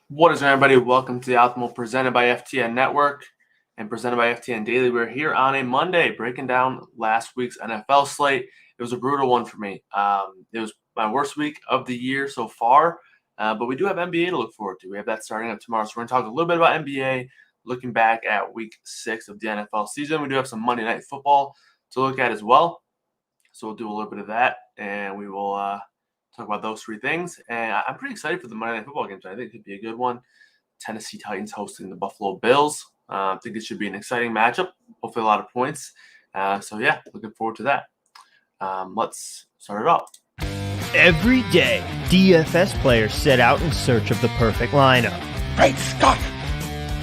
What is up, everybody? Welcome to the Optimal presented by FTN Network and presented by FTN Daily. We're here on a Monday breaking down last week's NFL slate. It was a brutal one for me. It was my worst week of the year so far, but we do have NBA to look forward to. We have that starting up tomorrow. So we're going to talk a little bit about NBA, looking back at week 6 of the NFL season. We do have some Monday Night Football to look at as well. So we'll do a little bit of that, and we will talk about those three things. And I'm pretty excited for the Monday Night Football games. I think it could be a good one. Tennessee Titans hosting the Buffalo Bills. I think it should be an exciting matchup. Hopefully a lot of points. So, yeah, looking forward to that. Let's start it off. Every day, DFS players set out in search of the perfect lineup. Great Scott!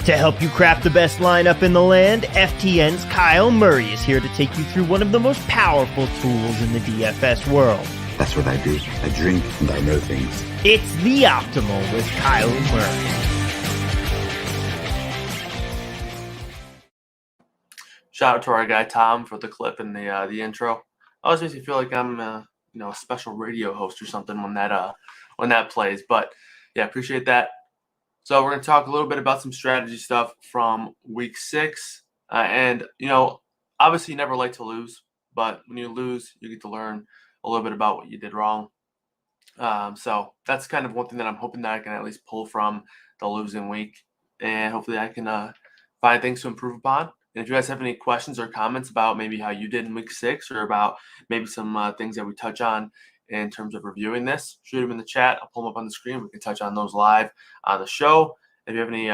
To help you craft the best lineup in the land, FTN's Kyle Murray is here to take you through one of the most powerful tools in the DFS world. That's what I do. I drink and I know things. It's The Optimal with Kyle Murray. Shout out to our guy Tom for the clip and the intro. Always makes me feel like I'm a special radio host or something when that plays. But yeah, appreciate that. So we're going to talk a little bit about some strategy stuff from week 6. And obviously you never like to lose, but when you lose, you get to learn a little bit about what you did wrong. So that's kind of one thing that I'm hoping that I can at least pull from the losing week. And hopefully I can find things to improve upon. And if you guys have any questions or comments about maybe how you did in week 6 or about maybe some things that we touch on in terms of reviewing this, shoot them in the chat. I'll pull them up on the screen. We can touch on those live on the show. If you have any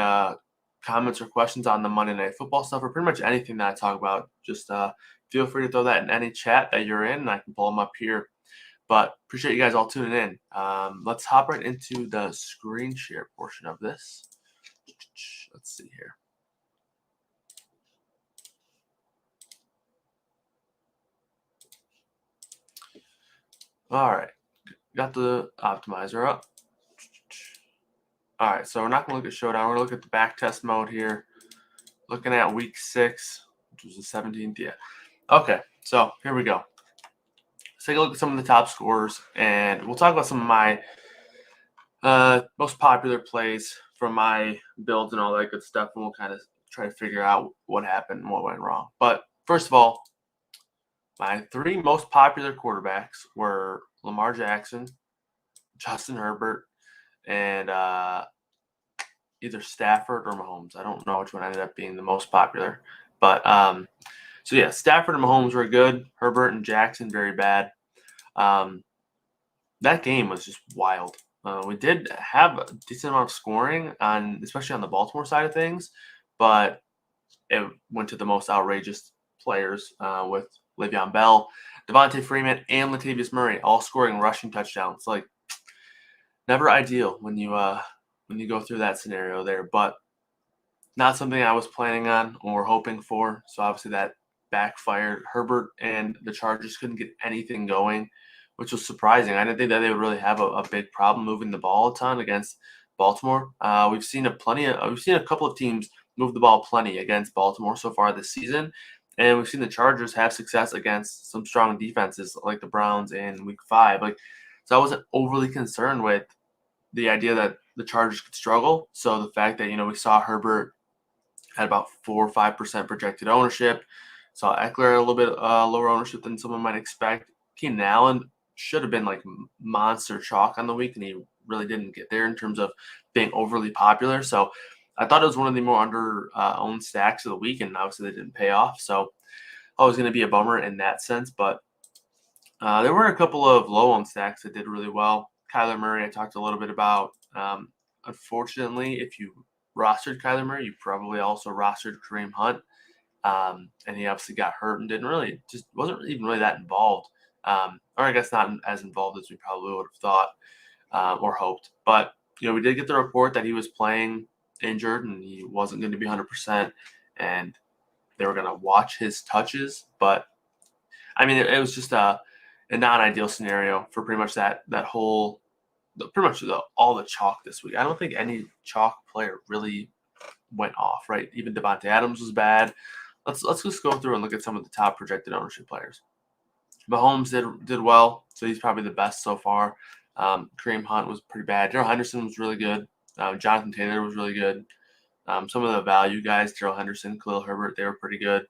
comments or questions on the Monday Night Football stuff or pretty much anything that I talk about, just feel free to throw that in any chat that you're in, and I can pull them up here. But appreciate you guys all tuning in. Let's hop right into the screen share portion of this. Let's see here. All right, got the optimizer up. All right, so we're not going to look at Showdown. We're going to look at the back test mode here. Looking at week 6, which was the 17th. Yeah. Okay, so here we go. Let's take a look at some of the top scorers, and we'll talk about some of my most popular plays from my builds and all that good stuff, and we'll kind of try to figure out what happened and what went wrong. But first of all, my 3 most popular quarterbacks were Lamar Jackson, Justin Herbert, and either Stafford or Mahomes. I don't know which one ended up being the most popular. But, so yeah, Stafford and Mahomes were good. Herbert and Jackson, very bad. That game was just wild. We did have a decent amount of scoring, especially on the Baltimore side of things, but it went to the most outrageous players with Le'Veon Bell, Devontae Freeman, and Latavius Murray all scoring rushing touchdowns. Like, never ideal when you go through that scenario there, but not something I was planning on or hoping for. So obviously that backfired. Herbert and the Chargers couldn't get anything going, which was surprising. I didn't think that they would really have a big problem moving the ball a ton against Baltimore. We've seen a couple of teams move the ball plenty against Baltimore so far this season. And we've seen the Chargers have success against some strong defenses like the Browns in week 5. So I wasn't overly concerned with the idea that the Chargers could struggle. So the fact that, we saw Herbert at about 4 or 5% projected ownership, saw Eckler a little bit lower ownership than someone might expect. Keenan Allen should have been like monster chalk on the week, and he really didn't get there in terms of being overly popular. So I thought it was one of the more under-owned stacks of the week, and obviously they didn't pay off. So always going to be a bummer in that sense. But there were a couple of low-owned stacks that did really well. Kyler Murray, I talked a little bit about. Unfortunately, if you rostered Kyler Murray, you probably also rostered Kareem Hunt. And he obviously got hurt and wasn't even really that involved. Or I guess not as involved as we probably would have thought or hoped. But, we did get the report that he was playing injured and he wasn't going to be 100%. And they were going to watch his touches. But, I mean, it was just a non-ideal scenario for pretty much all the chalk this week. I don't think any chalk player really went off, right? Even Devontae Adams was bad. Let's just go through and look at some of the top projected ownership players. Mahomes did well, so he's probably the best so far. Kareem Hunt was pretty bad. Darrell Henderson was really good. Jonathan Taylor was really good. Some of the value guys, Darrell Henderson, Khalil Herbert, they were pretty good.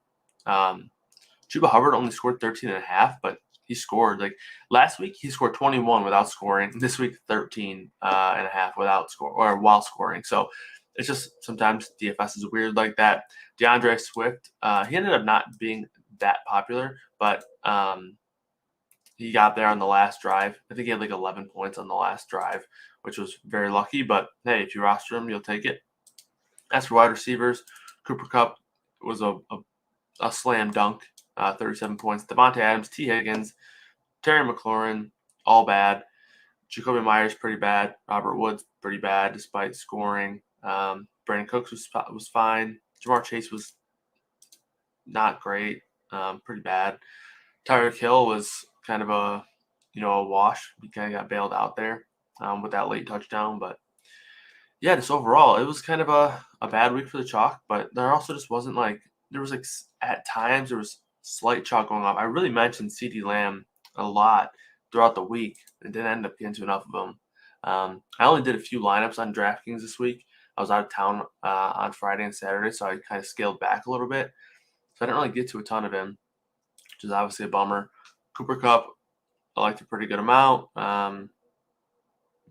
Chuba Hubbard only scored 13.5, but he scored. Like last week, he scored 21 without scoring. This week, 13.5 without score or while scoring. So it's just sometimes DFS is weird like that. Deandre Swift, he ended up not being that popular, but he got there on the last drive. I think he had like 11 points on the last drive, which was very lucky. But hey, if you roster him, you'll take it. As for wide receivers, Cooper Kupp was a slam dunk, 37 points. Devontae Adams, T. Higgins, Terry McLaurin, all bad. Jacoby Myers, pretty bad. Robert Woods, pretty bad despite scoring. Brandon Cooks was fine. Jamar Chase was not great, pretty bad. Tyreek Hill was kind of a wash. He kind of got bailed out there with that late touchdown. But yeah, just overall, it was kind of a bad week for the chalk. But there also just wasn't there was at times there was slight chalk going off. I really mentioned CeeDee Lamb a lot throughout the week and didn't end up getting to enough of them. I only did a few lineups on DraftKings this week. I was out of town on Friday and Saturday, so I kind of scaled back a little bit. So I didn't really get to a ton of him, which is obviously a bummer. Cooper Kupp, I liked a pretty good amount. But,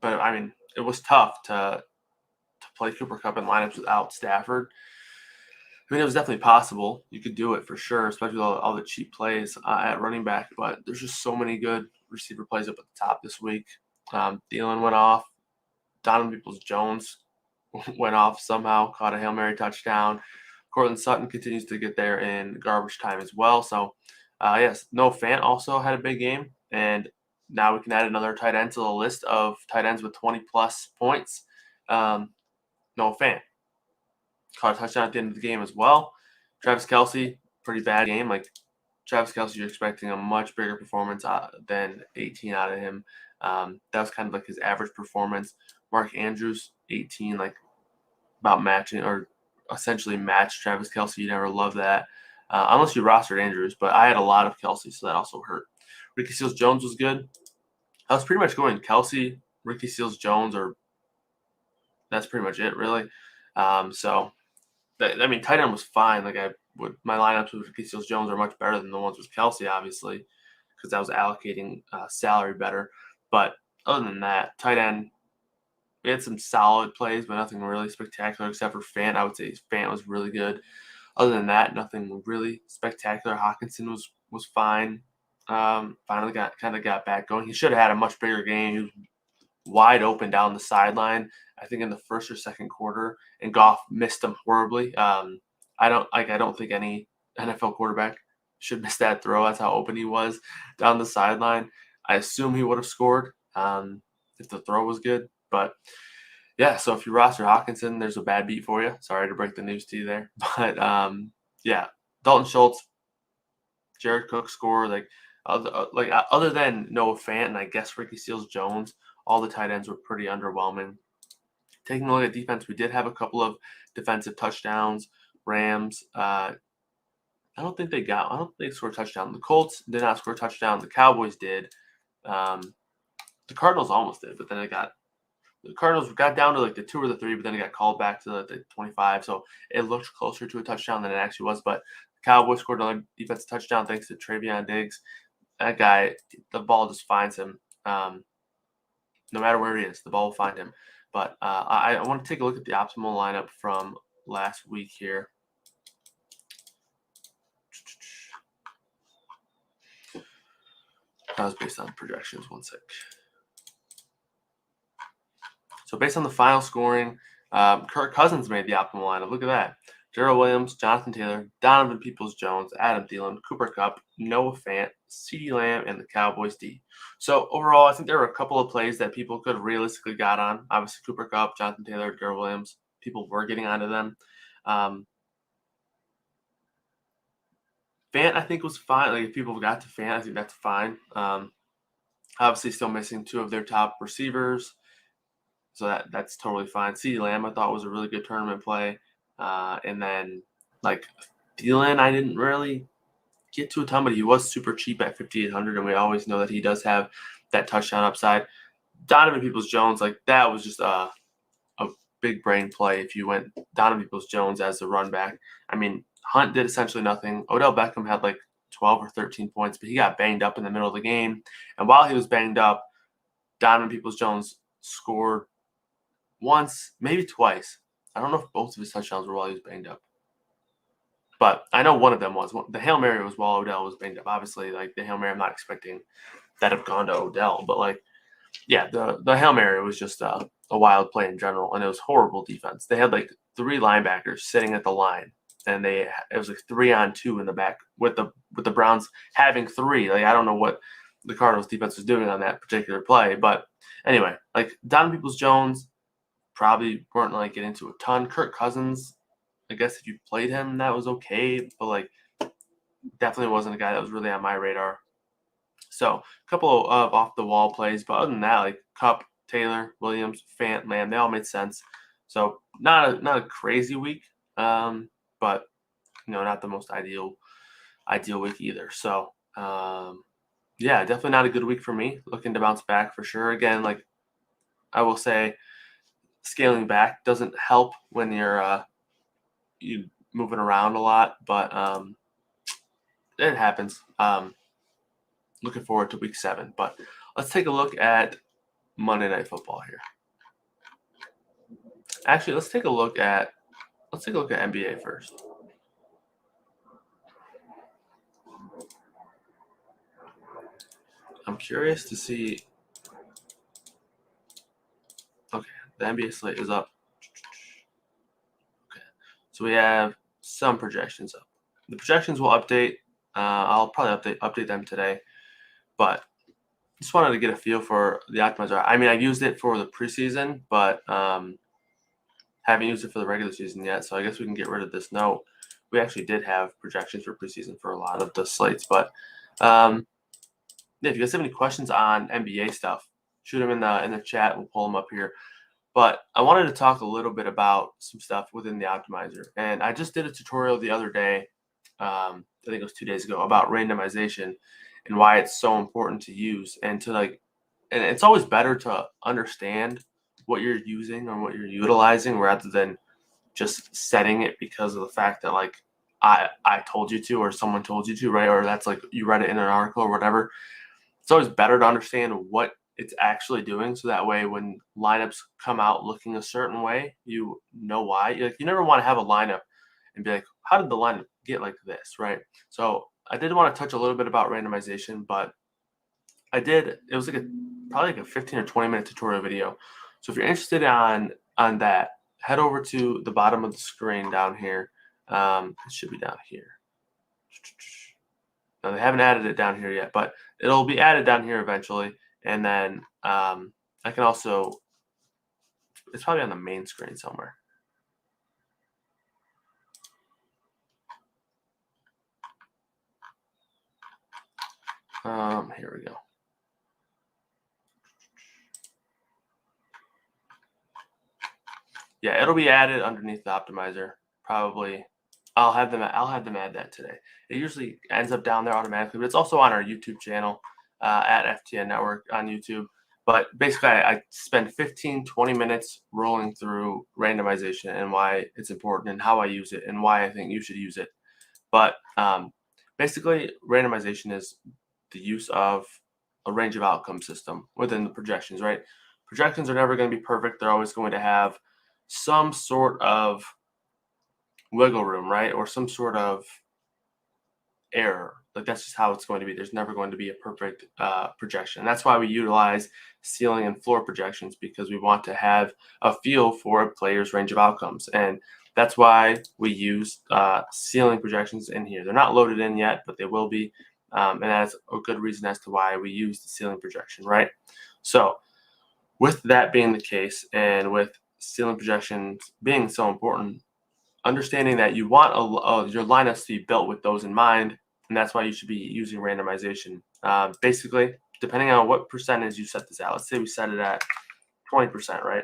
I mean, it was tough to play Cooper Kupp in lineups without Stafford. I mean, it was definitely possible. You could do it for sure, especially with all the cheap plays at running back. But there's just so many good receiver plays up at the top this week. Thielen went off. Donovan Peoples-Jones went off somehow, caught a Hail Mary touchdown. Cortland Sutton continues to get there in garbage time as well. So, yes, Noah Fant also had a big game. And now we can add another tight end to the list of tight ends with 20-plus points. Noah Fant caught a touchdown at the end of the game as well. Travis Kelce, pretty bad game. Travis Kelce, you're expecting a much bigger performance than 18 out of him. That was kind of like his average performance. Mark Andrews, 18, about matching or essentially matched Travis Kelce. You never love that unless you rostered Andrews, but I had a lot of Kelce, so that also hurt. Ricky Seals-Jones was good. I was pretty much going Kelce, Ricky Seals-Jones, or that's pretty much it, really. Tight end was fine. My lineups with Ricky Seals-Jones are much better than the ones with Kelce, obviously, because I was allocating salary better. But other than that, tight end, we had some solid plays, but nothing really spectacular except for Fant. I would say Fant was really good. Other than that, nothing really spectacular. Hawkinson was fine. Finally got back going. He should have had a much bigger game. He was wide open down the sideline, I think in the first or second quarter, and Goff missed him horribly. I don't think any NFL quarterback should miss that throw. That's how open he was down the sideline. I assume he would have scored if the throw was good. But yeah, so if you roster Hawkinson, there's a bad beat for you. Sorry to break the news to you there. But yeah, Dalton Schultz, Jared Cook scored. Other than Noah Fant and I guess Ricky Seals-Jones, all the tight ends were pretty underwhelming. Taking a look at defense, we did have a couple of defensive touchdowns. Rams, I don't think they scored a touchdown. The Colts did not score a touchdown. The Cowboys did. The Cardinals almost did, but then the Cardinals got down to the 2 or the 3, but then it got called back to the 25. So it looked closer to a touchdown than it actually was. But the Cowboys scored another defensive touchdown thanks to Travion Diggs. That guy, the ball just finds him. No matter where he is, the ball will find him. But I want to take a look at the optimal lineup from last week here. That was based on projections. 1 sec. So based on the final scoring, Kirk Cousins made the optimal lineup. Look at that. Darrell Williams, Jonathan Taylor, Donovan Peoples-Jones, Adam Thielen, Cooper Kupp, Noah Fant, CeeDee Lamb, and the Cowboys D. So overall, I think there were a couple of plays that people could have realistically got on. Obviously, Cooper Kupp, Jonathan Taylor, Darrell Williams, people were getting onto them. Fant, I think, was fine. If people got to Fant, I think that's fine. Obviously, still missing 2 of their top receivers. So that's totally fine. CeeDee Lamb, I thought, was a really good tournament play. And then, Thielen, I didn't really get to a ton, but he was super cheap at 5,800, and we always know that he does have that touchdown upside. Donovan Peoples-Jones, that was just a big brain play if you went Donovan Peoples-Jones as the run back. I mean, Hunt did essentially nothing. Odell Beckham had like 12 or 13 points, but he got banged up in the middle of the game. And while he was banged up, Donovan Peoples-Jones scored once, maybe twice. I don't know if both of his touchdowns were while he was banged up. But I know one of them was. The Hail Mary was while Odell was banged up. Obviously, like the Hail Mary, I'm not expecting that have gone to Odell. But, like, yeah, the Hail Mary was just a wild play in general, and it was horrible defense. They had, like, 3 linebackers sitting at the line, and it was, like, 3-on-2 in the back with the Browns having 3. Like, I don't know what the Cardinals defense was doing on that particular play. But anyway, like, Donovan Peoples-Jones probably weren't, like, getting into a ton. Kirk Cousins, I guess if you played him, that was okay. But, like, definitely wasn't a guy that was really on my radar. So a couple of off-the-wall plays. But other than that, like Kupp, Taylor, Williams, Fant, Lamb, they all made sense. So not a crazy week, but, not the most ideal week either. So, yeah, definitely not a good week for me. Looking to bounce back for sure. Again, like I will say, scaling back doesn't help when you're you moving around a lot, but it happens. Looking forward to week 7, but let's take a look at Monday Night Football here. Actually, let's take a look at NBA first. I'm curious to see. Okay, the NBA slate is up. Okay, so we have some projections up. The projections will update. I'll probably update them today, but just wanted to get a feel for the optimizer. I mean, I used it for the preseason, but haven't used it for the regular season yet. So I guess we can get rid of this note. We actually did have projections for preseason for a lot of the slates, but if you guys have any questions on NBA stuff, shoot them in the chat. We'll pull them up here. But I wanted to talk a little bit about some stuff within the optimizer, and I just did a tutorial the other day. I think it was 2 days ago, about randomization and why it's so important to use, and it's always better to understand what you're using or what you're utilizing rather than just setting it because of the fact that, like, I told you to, or someone told you to, right? Or that's like you read it in an article or whatever. It's always better to understand what it's actually doing, so that way when lineups come out looking a certain way, you know why. Like, you never want to have a lineup and be like, how did the lineup get like this, right? So I did want to touch a little bit about randomization, but it was like probably like a 15 or 20-minute tutorial video. So if you're interested on that, head over to the bottom of the screen down here. It should be down here. Now, they haven't added it down here yet, but it'll be added down here eventually. And then I can also, it's probably on the main screen somewhere. Here we go. Yeah, it'll be added underneath the optimizer. Probably, I'll have them add that today. It usually ends up down there automatically, but it's also on our YouTube channel at FTN Network on YouTube. But basically, I spend 15-20 minutes rolling through randomization and why it's important and how I use it and why I think you should use it. But basically, randomization is the use of a range of outcome system within the projections, right? Projections are never going to be perfect. They're always going to have some sort of wiggle room, right? Or some sort of error. Like, that's just how it's going to be. There's never going to be a perfect projection. That's why we utilize ceiling and floor projections, because we want to have a feel for a player's range of outcomes. And that's why we use ceiling projections in here. They're not loaded in yet, but they will be. And that's a good reason as to why we use the ceiling projection, right? So with that being the case, and with ceiling projections being so important, understanding that you want your lineups to be built with those in mind, and that's why you should be using randomization. Basically, depending on what percentage you set this at, let's say we set it at 20%, right?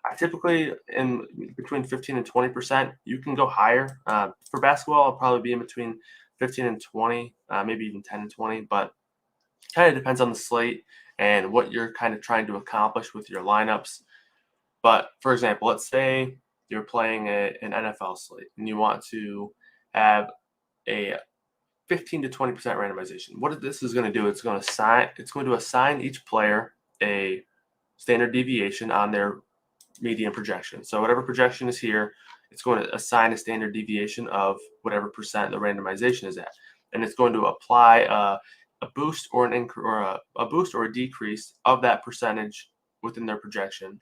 I typically, in between 15 and 20%, you can go higher. For basketball, I'll probably be in between 15 and 20, maybe even 10 and 20, but kind of depends on the slate and what you're kind of trying to accomplish with your lineups. But for example, let's say you're playing an NFL slate and you want to have a 15 to 20% randomization. What this is going to do, it's going to assign each player a standard deviation on their median projection. So whatever projection is here, it's going to assign a standard deviation of whatever percent the randomization is at, and it's going to apply a boost or a boost or a decrease of that percentage within their projection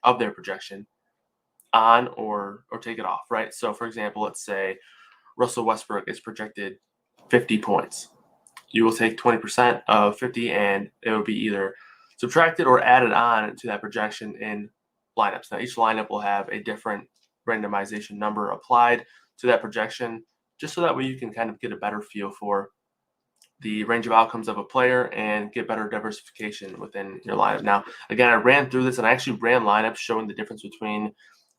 on or take it off, right? So for example, let's say Russell Westbrook is projected 50 points. You will take 20% of 50 and it will be either subtracted or added on to that projection in lineups. Now, each lineup will have a different randomization number applied to that projection, just so that way you can kind of get a better feel for the range of outcomes of a player and get better diversification within your lineup. Now, again, I ran through this and I actually ran lineups showing the difference between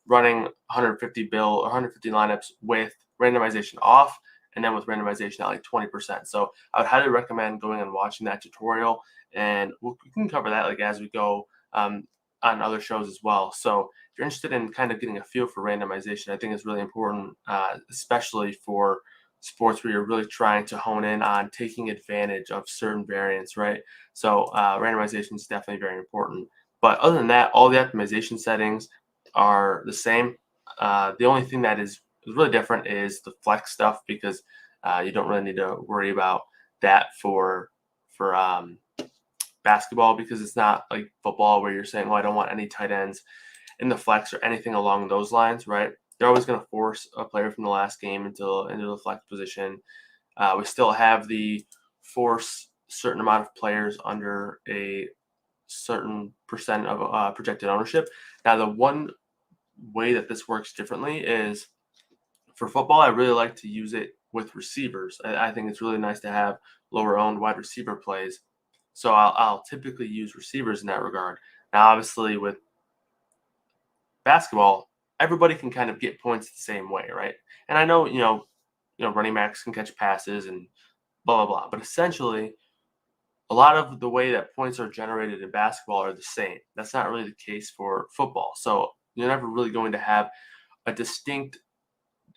running 150 lineups with randomization off and then with randomization at like 20%. So I would highly recommend going and watching that tutorial, and we can cover that like as we go on other shows as well. So if you're interested in kind of getting a feel for randomization, I think it's really important, especially for sports where you're really trying to hone in on taking advantage of certain variants, right? So randomization is definitely very important. But other than that, all the optimization settings are the same. The only thing that is really different is the flex stuff, because you don't really need to worry about that for basketball, because it's not like football where you're saying, "Oh, I don't want any tight ends in the flex," or anything along those lines, right? They're always going to force a player from the last game into the flex position. We still have the force certain amount of players under a certain percent of projected ownership. Now, the one way that this works differently is for football. I really like to use it with receivers. I think it's really nice to have lower owned wide receiver plays. So I'll typically use receivers in that regard. Now, obviously, with basketball, everybody can kind of get points the same way, right? And I know, running backs can catch passes and blah, blah, blah. But essentially, a lot of the way that points are generated in basketball are the same. That's not really the case for football. So you're never really going to have a distinct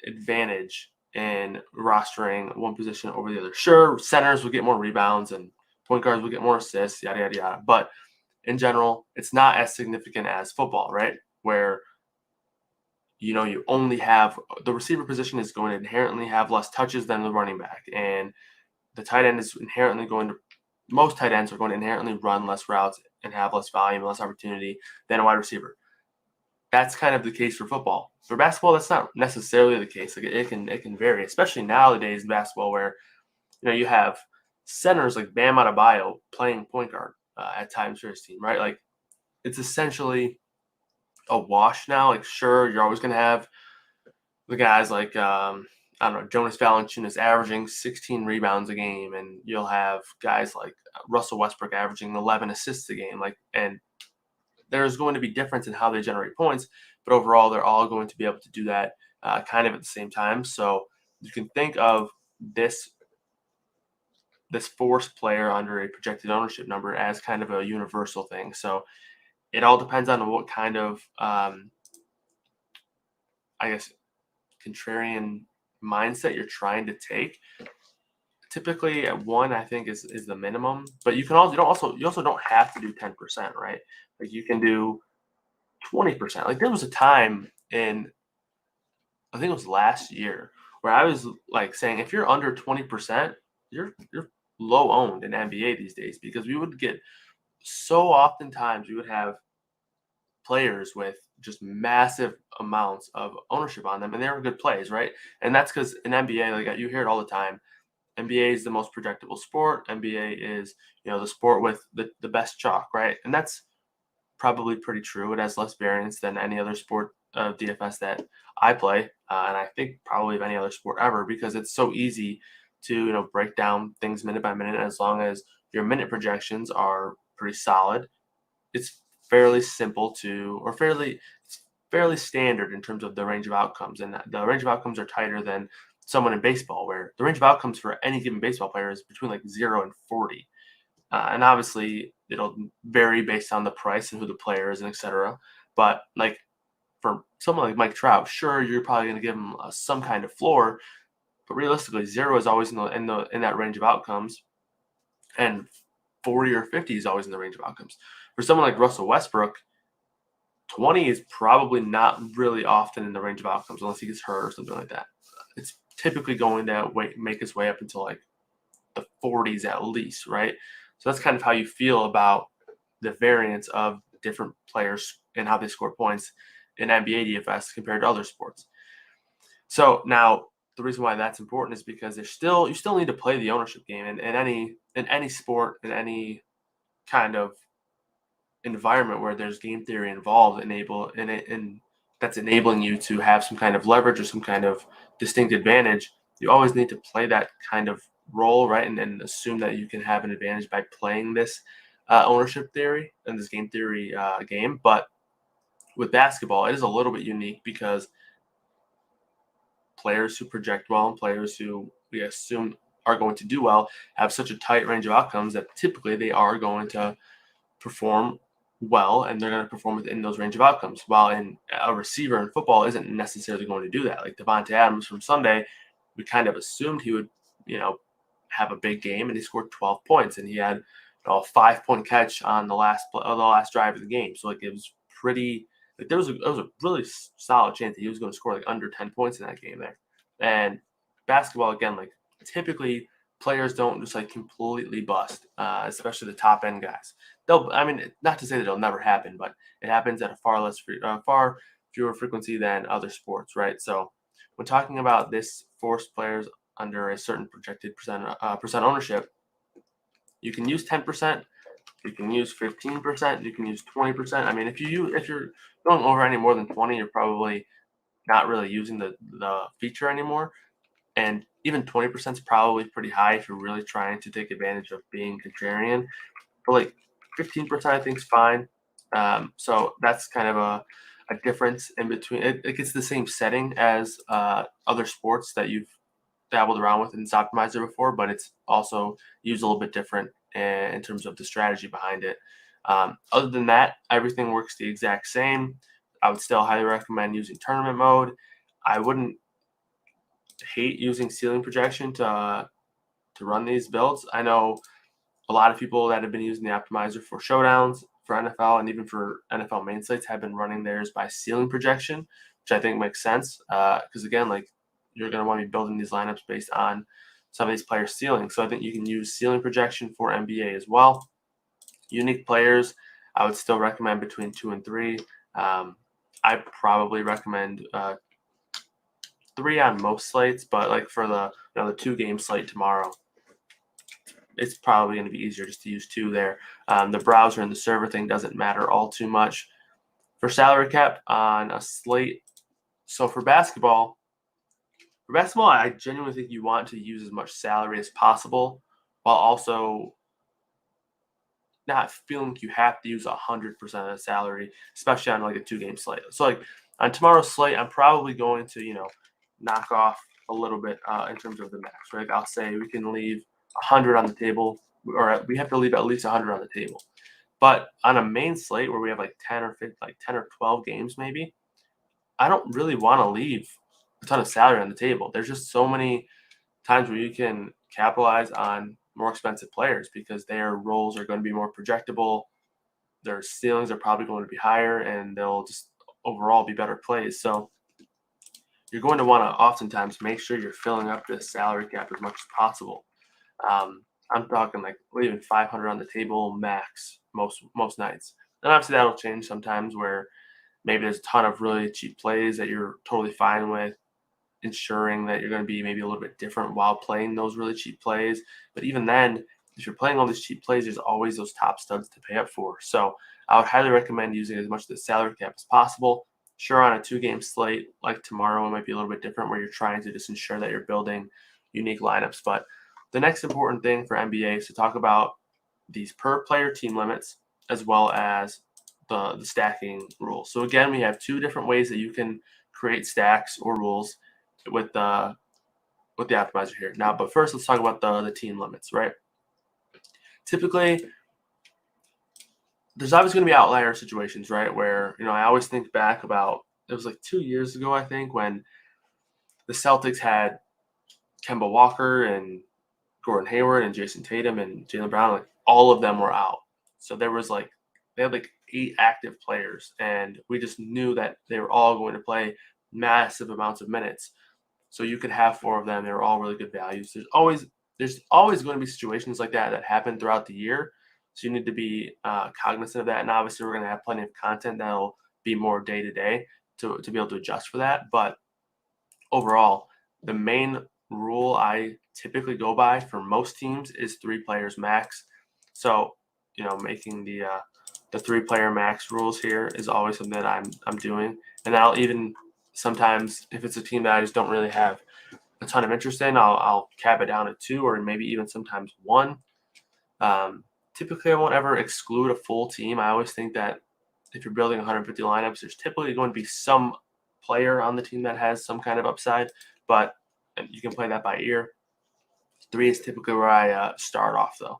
advantage in rostering one position over the other. Sure, centers will get more rebounds and point guards will get more assists, yada, yada, yada. But in general, it's not as significant as football, right? Where, you only have the receiver position is going to inherently have less touches than the running back. And the tight end is most tight ends are going to inherently run less routes and have less volume, less opportunity than a wide receiver. That's kind of the case for football. For basketball, that's not necessarily the case. Like it can vary, especially nowadays in basketball, where you have centers like Bam Adebayo playing point guard at times for his team, right? Like it's essentially a wash now. Like sure, you're always going to have the guys like I don't know, Jonas Valanciunas averaging 16 rebounds a game, and you'll have guys like Russell Westbrook averaging 11 assists a game. And there's going to be difference in how they generate points, but overall, they're all going to be able to do that kind of at the same time. So you can think of this force player under a projected ownership number as kind of a universal thing. So it all depends on what kind of, I guess, contrarian mindset you're trying to take. Typically at 1, I think is the minimum, but you also don't have to do 10%, right? Like you can do 20%. Like there was a time in, I think it was last year, where I was like saying, if you're under 20%, you're low owned in NBA these days, because we would get so oftentimes we would have players with just massive amounts of ownership on them, and they were good plays, right? And that's because in NBA, like you hear it all the time, NBA is the most projectable sport. NBA is, the sport with the best chalk, right? And that's probably pretty true. It has less variance than any other sport of DFS that I play, and I think probably of any other sport ever, because it's so easy to break down things minute by minute. As long as your minute projections are pretty solid, it's fairly simple fairly standard in terms of the range of outcomes, and the range of outcomes are tighter than someone in baseball, where the range of outcomes for any given baseball player is between like 0 and 40. And obviously it'll vary based on the price and who the player is and et cetera. But like for someone like Mike Trout, sure, you're probably going to give him some kind of floor, but realistically, 0 is always in that range of outcomes, and 40 or 50 is always in the range of outcomes. For someone like Russell Westbrook, 20 is probably not really often in the range of outcomes unless he gets hurt or something like that. It's typically going to make its way up until like the 40s at least, right? So that's kind of how you feel about the variance of different players and how they score points in NBA DFS compared to other sports. So now the reason why that's important is because you still need to play the ownership game in any sport, in any kind of environment where there's game theory involved, and that's enabling you to have some kind of leverage or some kind of distinct advantage. You always need to play that kind of role, right? And assume that you can have an advantage by playing this ownership theory and this game theory game. But with basketball, it is a little bit unique because players who project well and players who we assume are going to do well have such a tight range of outcomes that typically they are going to perform well, and they're going to perform within those range of outcomes. While a receiver in football isn't necessarily going to do that. Like Devontae Adams from Sunday, we kind of assumed he would, have a big game, and he scored 12 points, and he had a 5-point catch on the last drive of the game. So like it was pretty. Like there was a really solid chance that he was going to score like under 10 points in that game there. And basketball, again, like typically players don't just like completely bust, especially the top end guys. Not to say that it'll never happen, but it happens at a far fewer frequency than other sports, right? So when talking about this forced players under a certain projected percent ownership, you can use 10%, you can use 15%, you can use 20%. I mean, if you're going over any more than 20, you're probably not really using the feature anymore. And even 20% is probably pretty high if you're really trying to take advantage of being contrarian. But like 15% I think is fine. So that's kind of a difference in between. It's the same setting as other sports that you've dabbled around with in this optimizer before, but it's also used a little bit different in terms of the strategy behind it. Other than that, everything works the exact same. I would still highly recommend using tournament mode. I wouldn't hate using ceiling projection to run these builds. I know a lot of people that have been using the optimizer for showdowns, for NFL, and even for NFL main slates have been running theirs by ceiling projection, which I think makes sense. Because again, like you're going to want to be building these lineups based on some of these players' ceilings. So I think you can use ceiling projection for NBA as well. Unique players, I would still recommend between 2 and 3. I probably recommend 3 on most slates, but like for the 2-game slate tomorrow, it's probably going to be easier just to use 2 there. The browser and the server thing doesn't matter all too much. For salary cap on a slate, so for basketball, I genuinely think you want to use as much salary as possible while also not feeling like you have to use 100% of the salary, especially on like a 2-game slate. So like on tomorrow's slate, I'm probably going to, knock off a little bit in terms of the max, right? I'll say we can leave 100 on the table, or we have to leave at least 100 on the table. But on a main slate where we have like 10 or 12 games maybe, I don't really want to leave a ton of salary on the table. There's just so many times where you can capitalize on more expensive players because their roles are going to be more projectable. Their ceilings are probably going to be higher, and they'll just overall be better plays. So you're going to want to oftentimes make sure you're filling up the salary cap as much as possible. I'm talking like leaving 500 on the table max most nights. And obviously that'll change sometimes where maybe there's a ton of really cheap plays that you're totally fine with, ensuring that you're going to be maybe a little bit different while playing those really cheap plays. But even then, if you're playing all these cheap plays, there's always those top studs to pay up for. So I would highly recommend using as much of the salary cap as possible. Sure, on a 2-game slate like tomorrow, it might be a little bit different where you're trying to just ensure that you're building unique lineups. But the next important thing for NBA is to talk about these per player team limits as well as the stacking rules. So again, we have 2 different ways that you can create stacks or rules with the optimizer here. Now, but first let's talk about the team limits, right? Typically, there's obviously going to be outlier situations, right? Where, I always think back about it was like 2 years ago, I think, when the Celtics had Kemba Walker and Gordon Hayward and Jason Tatum and Jaylen Brown. Like, all of them were out. So there was like, they had like 8 active players, and we just knew that they were all going to play massive amounts of minutes. So you could have 4 of them. They were all really good values. There's always going to be situations like that happen throughout the year. So you need to be cognizant of that. And obviously, we're going to have plenty of content that'll be more day to day to be able to adjust for that. But overall, the main rule I typically go by for most teams is 3 players max. So, making the 3-player max rules here is always something that I'm doing. And I'll even sometimes, if it's a team that I just don't really have a ton of interest in, I'll cap it down at 2 or maybe even sometimes 1. Typically, I won't ever exclude a full team. I always think that if you're building 150 lineups, there's typically going to be some player on the team that has some kind of upside, but you can play that by ear. 3 is typically where I start off, though.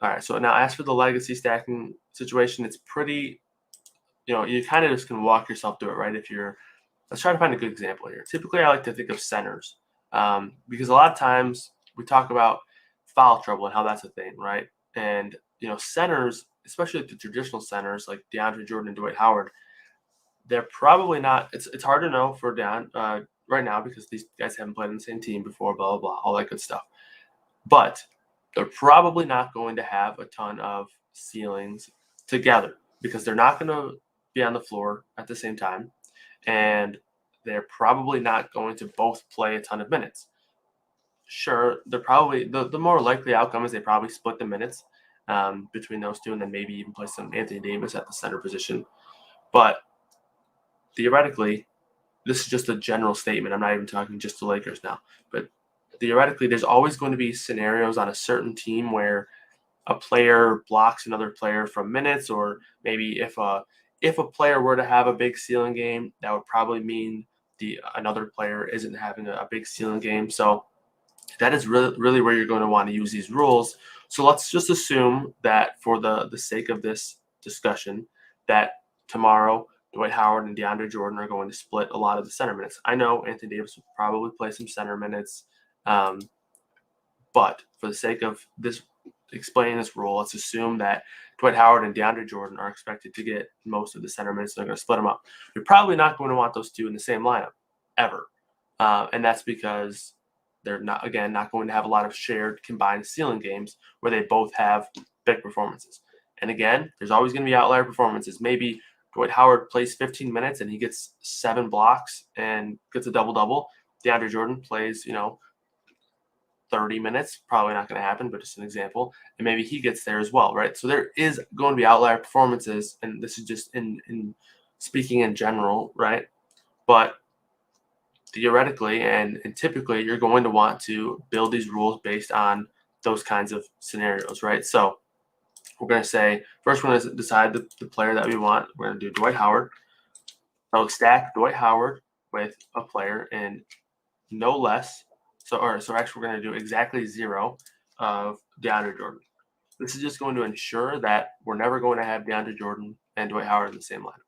All right, so now as for the legacy stacking situation, it's pretty, you kind of just can walk yourself through it, right? Let's try to find a good example here. Typically, I like to think of centers because a lot of times we talk about foul trouble and how that's a thing, right? And, centers, especially the traditional centers like DeAndre Jordan and Dwight Howard, they're probably not. It's hard to know for right now because these guys haven't played on the same team before, blah, blah, blah, all that good stuff. But they're probably not going to have a ton of ceilings together because they're not going to be on the floor at the same time. And they're probably not going to both play a ton of minutes. Sure, they're probably the more likely outcome is they probably split the minutes between those two and then maybe even play some Anthony Davis at the center position. But theoretically, this is just a general statement. I'm not even talking just the Lakers now. But theoretically, there's always going to be scenarios on a certain team where a player blocks another player from minutes, or maybe if a player were to have a big ceiling game, that would probably mean another player isn't having a big ceiling game. So that is really where you're going to want to use these rules. So let's just assume that for the sake of this discussion, that tomorrow Dwight Howard and DeAndre Jordan are going to split a lot of the center minutes. I know Anthony Davis will probably play some center minutes, but for the sake of this explaining this rule, let's assume that Dwight Howard and DeAndre Jordan are expected to get most of the center minutes. They're going to split them up. You're probably not going to want those two in the same lineup ever, and that's because they're not going to have a lot of shared combined ceiling games where they both have big performances. And again, there's always going to be outlier performances. Maybe Dwight Howard plays 15 minutes and he gets 7 blocks and gets a double-double. DeAndre Jordan plays, 30 minutes. Probably not going to happen, but just an example. And maybe he gets there as well, right? So there is going to be outlier performances, and this is just in speaking in general, right? But theoretically and typically, you're going to want to build these rules based on those kinds of scenarios, right? So we're going to say, first we're going to decide the player that we want. We're going to do Dwight Howard. So stack Dwight Howard with a player in no less. So actually we're going to do exactly 0 of DeAndre Jordan. This is just going to ensure that we're never going to have DeAndre Jordan and Dwight Howard in the same lineup.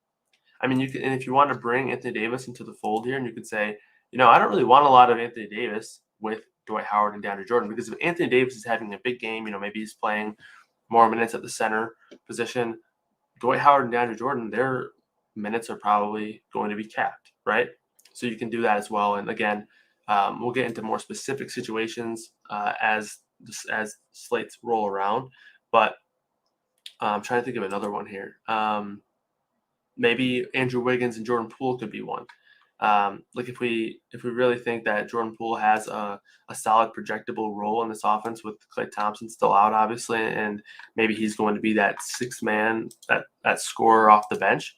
I mean, you can, and if you want to bring Anthony Davis into the fold here, and you could say, I don't really want a lot of Anthony Davis with Dwight Howard and DeAndre Jordan, because if Anthony Davis is having a big game, maybe he's playing more minutes at the center position, Dwight Howard and DeAndre Jordan, their minutes are probably going to be capped, right? So you can do that as well. And again, we'll get into more specific situations as slates roll around. But I'm trying to think of another one here. Maybe Andrew Wiggins and Jordan Poole could be one. Like if we really think that Jordan Poole has a solid projectable role in this offense with Klay Thompson still out, obviously, and maybe he's going to be that 6th man, that scorer off the bench.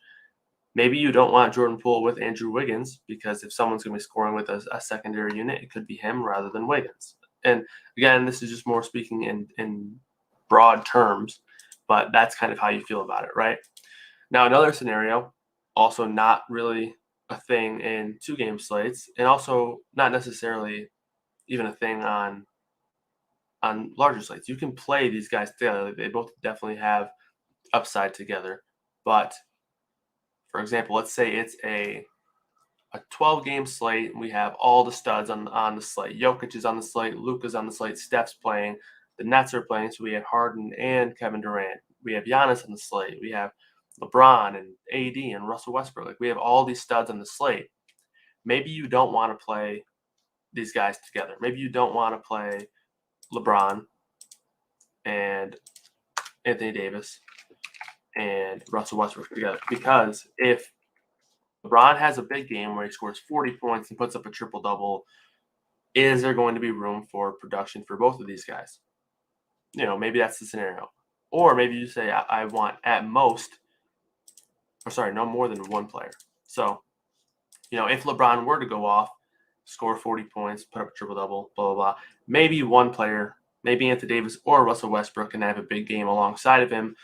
Maybe you don't want Jordan Poole with Andrew Wiggins, because if someone's going to be scoring with a secondary unit, it could be him rather than Wiggins. And again, this is just more speaking in broad terms, but that's kind of how you feel about it, right? Now, another scenario, also not really a thing in 2-game slates, and also not necessarily even a thing on larger slates. You can play these guys together. They both definitely have upside together. But, for example, let's say it's a a 12-game slate. We have all the studs on the slate. Jokic is on the slate. Luka's on the slate. Steph's playing. The Nets are playing. So we have Harden and Kevin Durant. We have Giannis on the slate. We have LeBron and AD and Russell Westbrook. Like, we have all these studs on the slate. Maybe you don't want to play these guys together. Maybe you don't want to play LeBron and Anthony Davis and Russell Westbrook together, because if LeBron has a big game where he scores 40 points and puts up a triple-double, is there going to be room for production for both of these guys? Maybe that's the scenario. Or maybe you say, I want at most, no more than one player. So, if LeBron were to go off, score 40 points, put up a triple-double, blah, blah, blah, maybe one player, maybe Anthony Davis or Russell Westbrook, can have a big game alongside of him.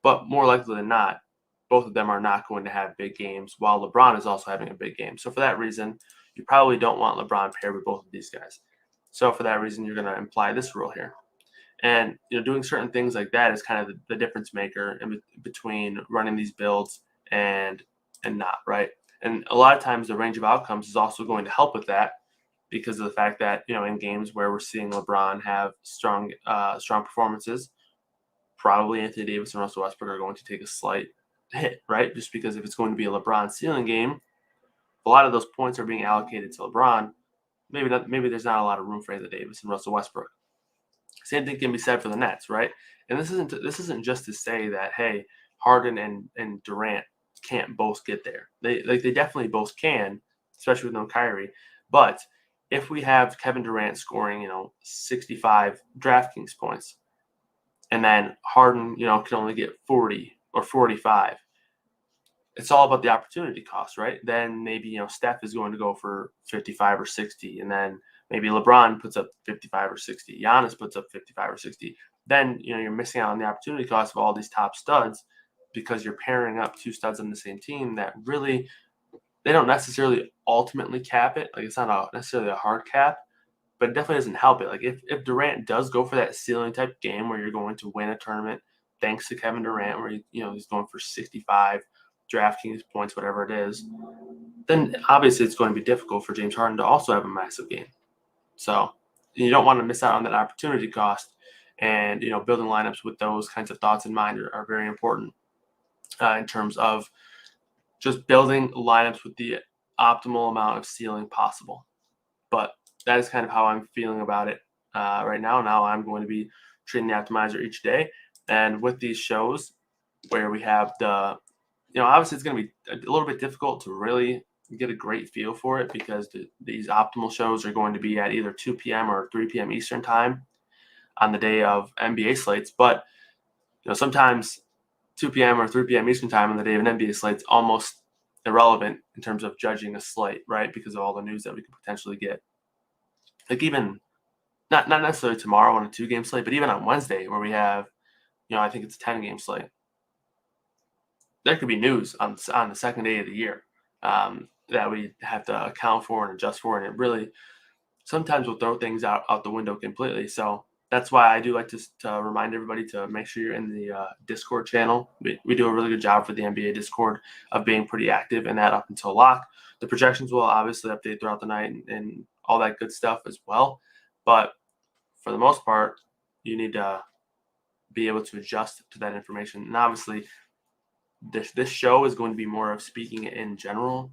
But more likely than not, both of them are not going to have big games, while LeBron is also having a big game. So for that reason, you probably don't want LeBron paired with both of these guys. So for that reason, you're going to imply this rule here. And doing certain things like that is kind of the difference maker in between running these builds and not, right? And a lot of times the range of outcomes is also going to help with that, because of the fact that in games where we're seeing LeBron have strong performances, probably Anthony Davis and Russell Westbrook are going to take a slight hit, right? Just because if it's going to be a LeBron ceiling game, a lot of those points are being allocated to LeBron. Maybe there's not a lot of room for Anthony Davis and Russell Westbrook. Same thing can be said for the Nets, right? And this isn't just to say that, hey, Harden and Durant can't both get there. They definitely both can, especially with no Kyrie. But if we have Kevin Durant scoring 65 DraftKings points, and then Harden, can only get 40 or 45. It's all about the opportunity cost, right? Then maybe, Steph is going to go for 55 or 60, and then maybe LeBron puts up 55 or 60. Giannis puts up 55 or 60. Then, you're missing out on the opportunity cost of all these top studs, because you're pairing up two studs on the same team that really, they don't necessarily ultimately cap it. Like, it's not necessarily a hard cap, but it definitely doesn't help it. Like, if Durant does go for that ceiling type game where you're going to win a tournament thanks to Kevin Durant, where he's going for 65 DraftKings points, whatever it is, then obviously it's going to be difficult for James Harden to also have a massive game. So you don't want to miss out on that opportunity cost, and building lineups with those kinds of thoughts in mind are very important in terms of just building lineups with the optimal amount of ceiling possible. But that is kind of how I'm feeling about it right now. Now I'm going to be treating the optimizer each day. And with these shows where we have obviously it's going to be a little bit difficult to really get a great feel for it, because these optimal shows are going to be at either 2 p.m. or 3 p.m. Eastern time on the day of NBA slates. But, sometimes 2 p.m. or 3 p.m. Eastern time on the day of an NBA slate is almost irrelevant in terms of judging a slate, right? Because of all the news that we could potentially get. Like, even not necessarily tomorrow on a 2-game slate, but even on Wednesday where we have, I think it's a 10-game slate, there could be news on the second day of the year that we have to account for and adjust for, and it really sometimes will throw things out the window completely. So that's why I do like to remind everybody to make sure you're in the Discord channel. We do a really good job for the NBA Discord of being pretty active in that up until lock. The projections will obviously update throughout the night and all that good stuff as well. But for the most part, you need to be able to adjust to that information. And obviously, this show is going to be more of speaking in general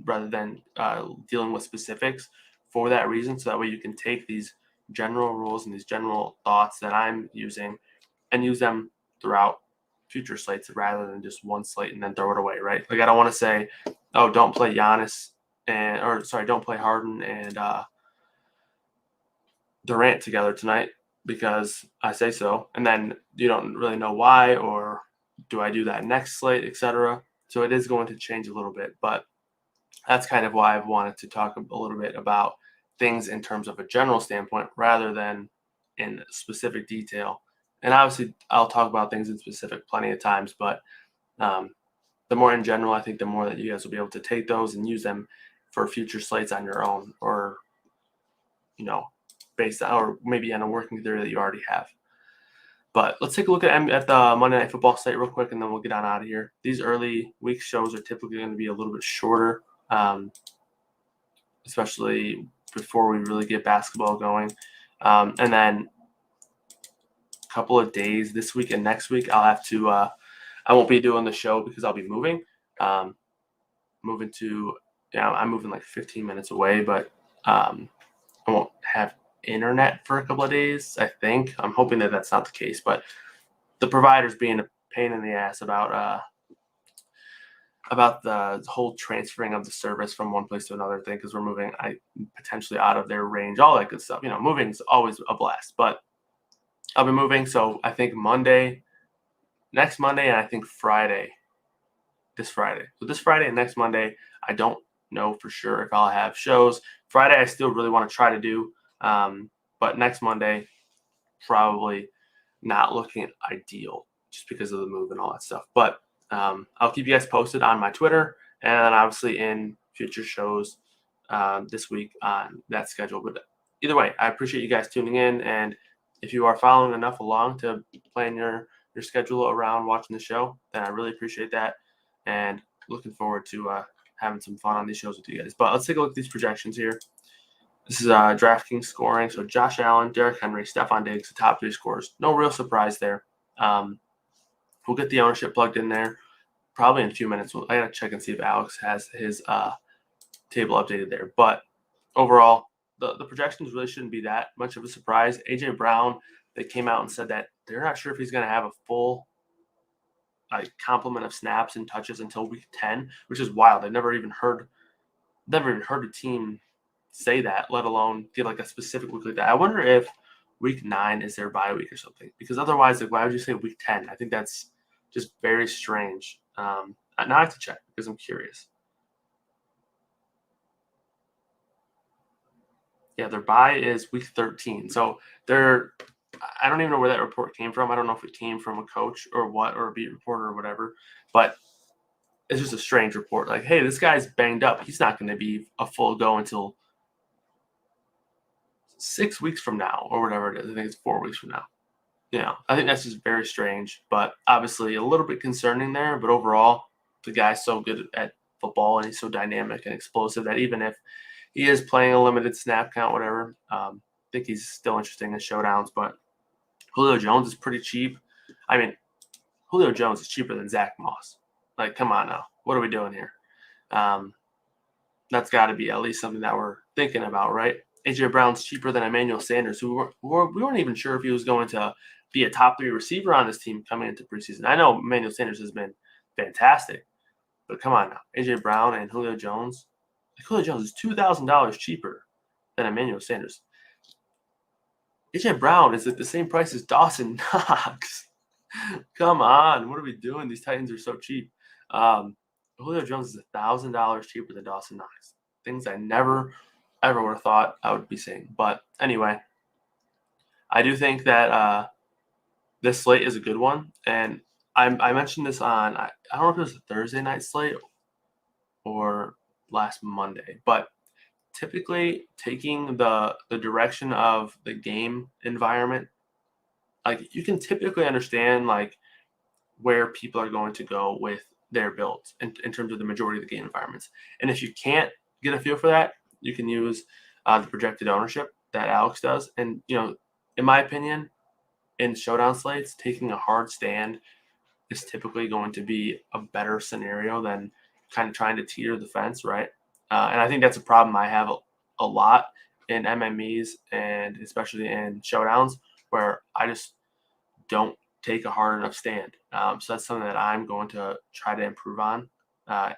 rather than dealing with specifics for that reason. So that way you can take these general rules and these general thoughts that I'm using and use them throughout future slates rather than just one slate and then throw it away, right? Like, I don't want to say, oh, don't play Giannis don't play Harden and Durant together tonight because I say so, and then you don't really know why, or do I do that next slate, etc. So it is going to change a little bit, but that's kind of why I've wanted to talk a little bit about things in terms of a general standpoint rather than in specific detail. And obviously, I'll talk about things in specific plenty of times, but the more in general, I think the more that you guys will be able to take those and use them for future slates on your own, or based on, or maybe on a working theory that you already have. But let's take a look at the Monday Night Football slate real quick, and then we'll get on out of here. These early week shows are typically going to be a little bit shorter especially before we really get basketball going. And then a couple of days this week and next week, I'll have to I won't be doing the show because I'll be moving. Moving to, I'm moving like 15 minutes away, but I won't have internet for a couple of days, I think. I'm hoping that that's not the case, but the provider's being a pain in the ass about the whole transferring of the service from one place to another thing, because we're moving potentially out of their range, all that good stuff. Moving's always a blast, but I'll be moving. So I think next Monday, and I think this Friday. So this Friday and next Monday, I don't know for sure if I'll have shows. Friday, I still really want to try to do, but next Monday, probably not looking ideal just because of the move and all that stuff. But I'll keep you guys posted on my Twitter and obviously in future shows this week on that schedule. But either way, I appreciate you guys tuning in. And if you are following enough along to plan your schedule around watching the show, then I really appreciate that. And looking forward to having some fun on these shows with you guys. But let's take a look at these projections here. This is DraftKings scoring. So Josh Allen, Derrick Henry, Stephon Diggs, the top 3 scores. No real surprise there. We'll get the ownership plugged in there probably in a few minutes. I got to check and see if Alex has his table updated there. But overall, the projections really shouldn't be that much of a surprise. A.J. Brown, they came out and said that they're not sure if he's going to have a full complement of snaps and touches until week 10, which is wild. I've never even heard a team say that, let alone get like a specific week like that. I wonder if week 9 is their bye week or something, because otherwise, why would you say week 10? I think that's just very strange. Now I have to check because I'm curious. Yeah, their bye is week 13. So I don't even know where that report came from. I don't know if it came from a coach or what, or a beat reporter or whatever, but it's just a strange report. Like, hey, this guy's banged up. He's not going to be a full go until 6 weeks from now or whatever it is. I think it's 4 weeks from now. I think that's just very strange, but obviously a little bit concerning there. But overall, the guy's so good at football and he's so dynamic and explosive that even if he is playing a limited snap count, whatever, I think he's still interesting in showdowns. But Julio Jones is pretty cheap. I mean, Julio Jones is cheaper than Zach Moss. Like, come on now. What are we doing here? That's got to be at least something that we're thinking about, right? A.J. Brown's cheaper than Emmanuel Sanders, who we weren't even sure if he was going to be a top 3 receiver on this team coming into preseason. I know Emmanuel Sanders has been fantastic, but come on now. A.J. Brown and Julio Jones. Julio Jones is $2,000 cheaper than Emmanuel Sanders. A.J. Brown is at the same price as Dawson Knox. Come on. What are we doing? These Titans are so cheap. Julio Jones is $1,000 cheaper than Dawson Knox. Things I never, ever would have thought I would be saying. But anyway, I do think that this slate is a good one. And I mentioned this on, I don't know if it was a Thursday night slate or last Monday, but typically taking the direction of the game environment, like you can typically understand like where people are going to go with their builds in terms of the majority of the game environments. And if you can't get a feel for that, you can use the projected ownership that Alex does. And, in my opinion, in showdown slates, taking a hard stand is typically going to be a better scenario than kind of trying to teeter the fence, right? And I think that's a problem I have a lot in MMEs and especially in showdowns where I just don't take a hard enough stand. So that's something that I'm going to try to improve on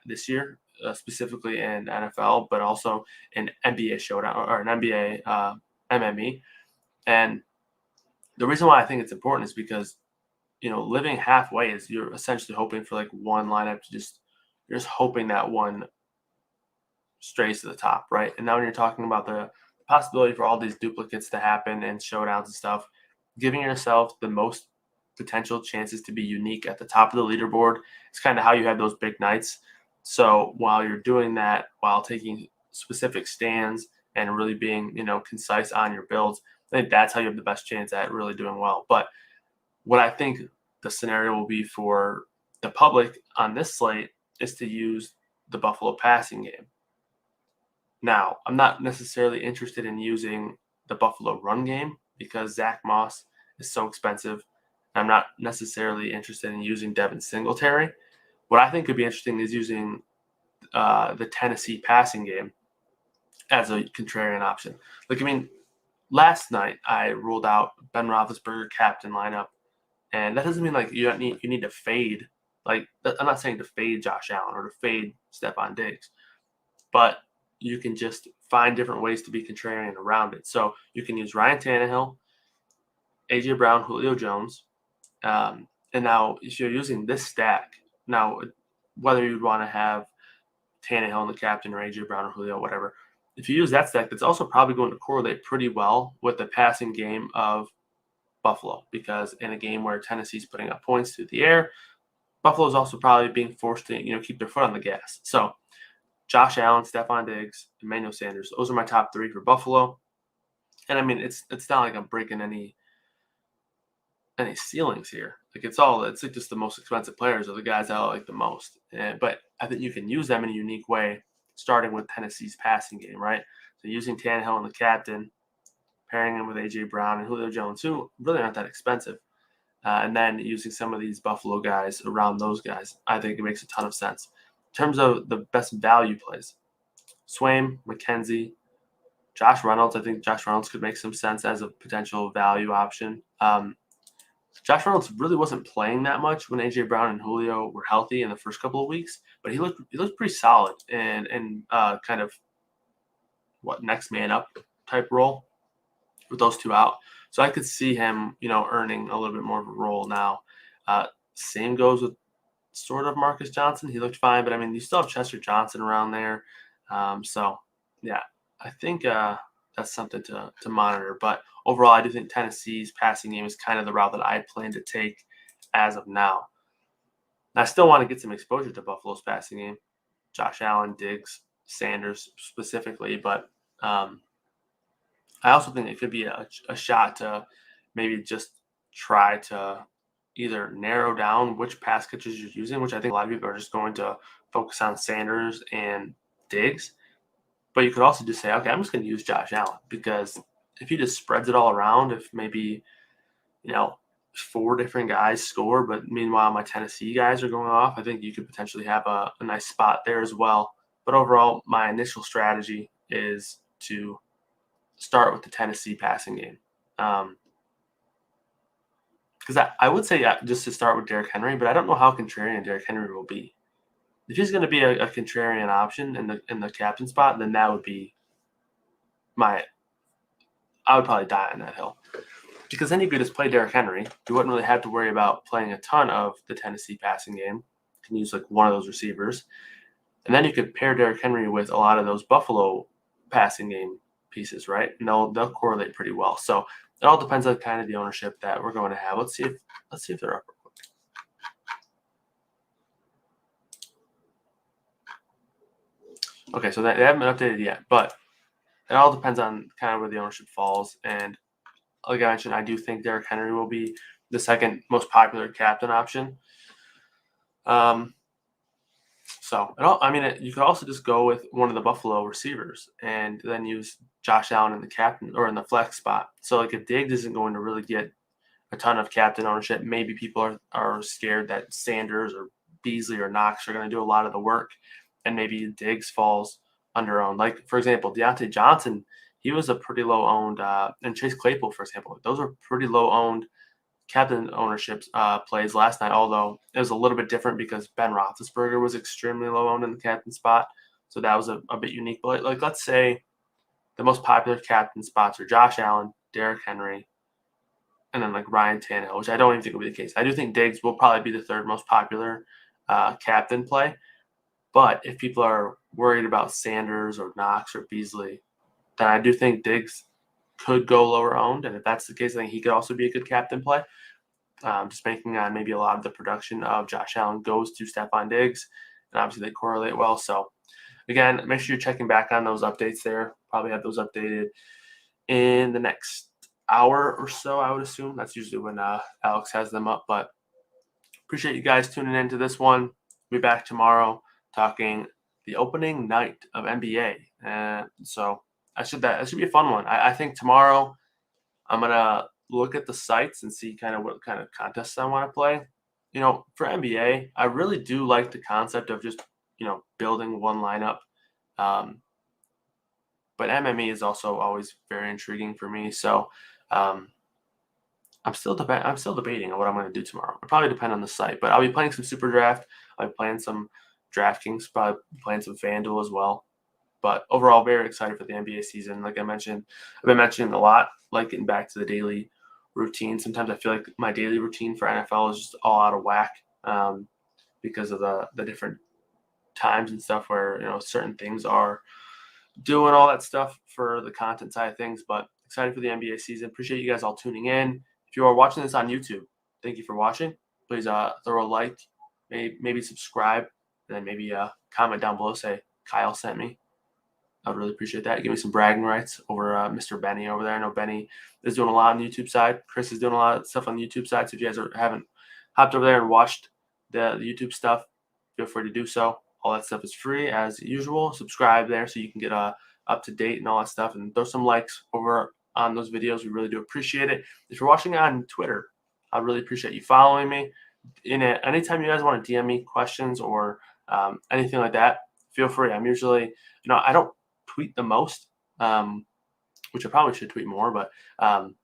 this year, specifically in NFL, but also in NBA showdown or an NBA MME. And the reason why I think it's important is because, living halfway is you're essentially hoping for like one lineup you're just hoping that one strays to the top, right? And now when you're talking about the possibility for all these duplicates to happen and showdowns and stuff, giving yourself the most potential chances to be unique at the top of the leaderboard is kind of how you have those big nights. So while you're doing that, while taking specific stands and really being, concise on your builds, I think that's how you have the best chance at really doing well. But what I think the scenario will be for the public on this slate is to use the Buffalo passing game. Now, I'm not necessarily interested in using the Buffalo run game because Zach Moss is so expensive. I'm not necessarily interested in using Devin Singletary. What I think could be interesting is using the Tennessee passing game as a contrarian option. Like, I mean, last night I ruled out Ben Roethlisberger captain lineup, and that doesn't mean like you need to fade. Like, I'm not saying to fade Josh Allen or to fade Stephon Diggs, but you can just find different ways to be contrarian around it. So you can use Ryan Tannehill, AJ Brown, Julio Jones, and now if you're using this stack, now whether you'd want to have Tannehill and the captain or AJ Brown or Julio, whatever, if you use that stack, that's also probably going to correlate pretty well with the passing game of Buffalo, because in a game where Tennessee's putting up points through the air, Buffalo's also probably being forced to keep their foot on the gas. So Josh Allen, Stephon Diggs, Emmanuel Sanders, those are my top three for Buffalo. And I mean, it's not like I'm breaking any ceilings here. Like, it's like just the most expensive players are the guys that I like the most. But I think you can use them in a unique way, starting with Tennessee's passing game, right? So using Tannehill and the captain, pairing him with AJ Brown and Julio Jones, who really aren't that expensive, and then using some of these Buffalo guys around those guys, I think it makes a ton of sense. In terms of the best value plays, Swaim, McKenzie, Josh Reynolds. I think Josh Reynolds could make some sense as a potential value option. Josh Reynolds really wasn't playing that much when AJ Brown and Julio were healthy in the first couple of weeks, but he looked pretty solid and kind of next man up type role with those two out. So I could see him, earning a little bit more of a role now. Same goes with sort of Marcus Johnson. He looked fine, but I mean, you still have Chester Johnson around there. So yeah, I think that's something to monitor. But overall, I do think Tennessee's passing game is kind of the route that I plan to take as of now. I still want to get some exposure to Buffalo's passing game, Josh Allen, Diggs, Sanders specifically, but I also think it could be a shot to maybe just try to either narrow down which pass catchers you're using, which I think a lot of people are just going to focus on Sanders and Diggs. But you could also just say, okay, I'm just going to use Josh Allen, because if he just spreads it all around, if maybe, 4 different guys score, but meanwhile my Tennessee guys are going off, I think you could potentially have a nice spot there as well. But overall, my initial strategy is to start with the Tennessee passing game. Because I would say just to start with Derrick Henry, but I don't know how contrarian Derrick Henry will be. If he's going to be a contrarian option in the captain spot, then that would be I would probably die on that hill. Because then you could just play Derrick Henry. You wouldn't really have to worry about playing a ton of the Tennessee passing game. You can use like one of those receivers. And then you could pair Derrick Henry with a lot of those Buffalo passing game pieces, right? And they'll correlate pretty well. So it all depends on kind of the ownership that we're going to have. Let's see if they're up real quick. Okay, so they haven't been updated yet, but it all depends on kind of where the ownership falls. And like I mentioned, I do think Derrick Henry will be the second most popular captain option. You could also just go with one of the Buffalo receivers and then use Josh Allen in the captain or in the flex spot. So like if Diggs isn't going to really get a ton of captain ownership, maybe people are scared that Sanders or Beasley or Knox are going to do a lot of the work, and maybe Diggs falls under owned. Like, for example, Deontay Johnson, he was a pretty low owned, and Chase Claypool, for example, those are pretty low owned captain ownership plays last night, although it was a little bit different because Ben Roethlisberger was extremely low owned in the captain spot. So that was a bit unique. But like let's say the most popular captain spots are Josh Allen, Derrick Henry, and then like Ryan Tannehill, which I don't even think will be the case. I do think Diggs will probably be the third most popular captain play. But if people are worried about Sanders or Knox or Beasley, then I do think Diggs could go lower owned. And if that's the case, I think he could also be a good captain play. Just banking on maybe a lot of the production of Josh Allen goes to Stephon Diggs. And obviously they correlate well. So again, make sure you're checking back on those updates there. Probably have those updated in the next hour or so, I would assume. That's usually when Alex has them up. But appreciate you guys tuning into this one. We'll be back tomorrow talking the opening night of NBA. And so that should be a fun one. I think tomorrow I'm gonna look at the sites and see kind of what kind of contests I want to play. For NBA, I really do like the concept of just building one lineup. Um, but MME is also always very intriguing for me. So um, I'm still debating on what I'm going to do tomorrow. It'll probably depend on the site, but I'll be playing some Super Draft. I'll be playing some DraftKings, probably playing some FanDuel as well. But overall, very excited for the NBA season. Like I mentioned, I've been mentioning a lot, like getting back to the daily routine. Sometimes I feel like my daily routine for NFL is just all out of whack because of the different times and stuff where certain things are doing all that stuff for the content side of things. But excited for the NBA season. Appreciate you guys all tuning in. If you are watching this on YouTube, thank you for watching. Please throw a like, maybe subscribe, and then maybe comment down below. Say Kyle sent me. I would really appreciate that. Give me some bragging rights over Mr. Benny over there. I know Benny is doing a lot on the YouTube side. Chris is doing a lot of stuff on the YouTube side. So if you guys haven't hopped over there and watched the YouTube stuff, feel free to do so. All that stuff is free as usual. Subscribe there so you can get up to date and all that stuff. And throw some likes over on those videos. We really do appreciate it. If you're watching on Twitter, I really appreciate you following me. Anytime you guys want to DM me questions or anything like that, feel free. I'm usually, I don't tweet the most, which I probably should tweet more, but I'm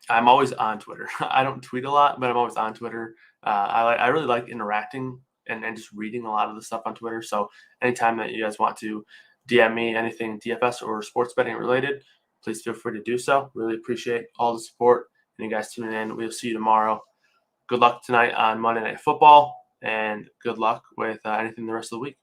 always on Twitter. I don't tweet a lot, but I'm always on Twitter. I really like interacting and just reading a lot of the stuff on Twitter. So anytime that you guys want to DM me anything DFS or sports betting related, please feel free to do so. Really appreciate all the support and you guys tuning in. We'll see you tomorrow. Good luck tonight on Monday Night Football, and good luck with anything the rest of the week.